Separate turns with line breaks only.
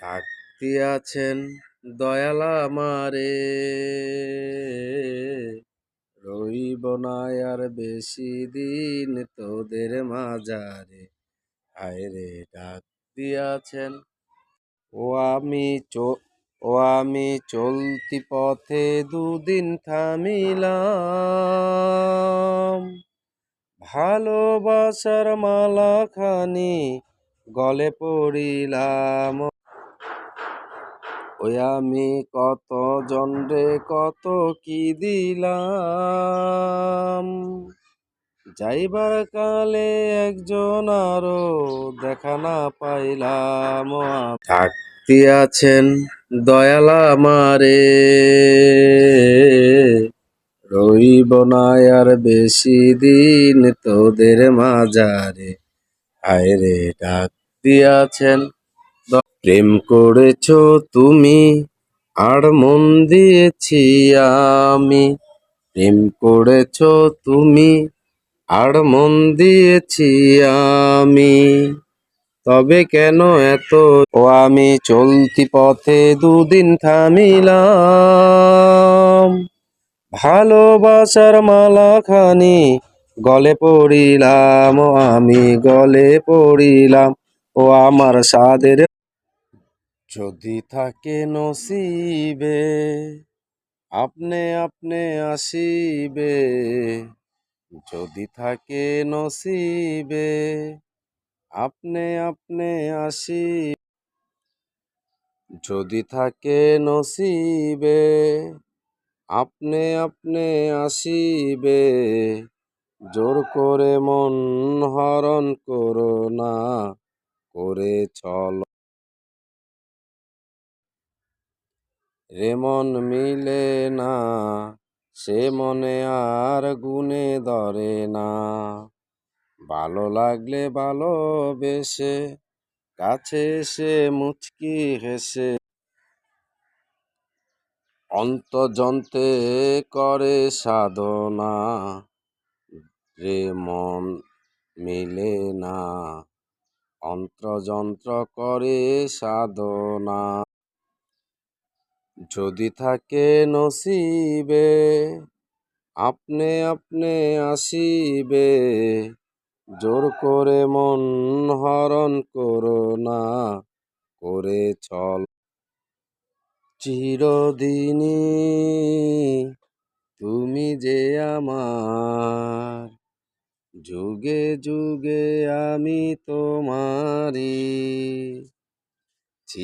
ডাক দিয়াছেন দয়াল আমারে, রইব না আর বেশি দিন তোদের মাঝারে। হায়রে ডাক দিয়াছেন ও আমি ও আমি চলতি পথে দুদিন থামিলাম, ভালোবাসার মালাখানি গলে পড়িলাম। ওই আমি কত জনরে কত কি দিলাম, যাইবার কালে একজন আরো দেখা না পাইলাম। ডাক দিয়াছেন দয়াল আমারে, রইব না আর বেশি দিন তোদের মাঝারে। হায়রে ডাক দিয়াছেন প্রেম করেছ তুমি আর মন দিয়েছি আমি, প্রেম করেছ তুমি আর মন দিয়েছি আমি, তবে কেন এত ও আমি চলতি পথে দুদিন থামিলাম, ভালোবাসার মালাখানি গলে পড়িলাম। ও আমি গলে পড়িলাম ও আমার সাদের। যদি থাকে নসিবে আপনে আপনে আসিবে, যদি থাকে নসিবে আপনে আপনে আসি, যদি থাকে নসিবে আপনে আপনে আসিবে, জোর করে মন হরণ করো না, করে চল রে মন মিলে না, সে মনে আর গুণে ধরে না। ভালো লাগলে ভালোবেসে কাছে এসে মুচকি হেসে, অন্তর্যন্ত্রে করে সাধনা, রে মন মিলে না, অন্তর্যন্ত্র করে সাধনা। যদি থাকে নসিবে আপনে আপনে আসিবে, জোর করে মন হরণ করো না, করে চল চিরদিনই তুমি যে আমার, যুগে যুগে আমি তোমারি।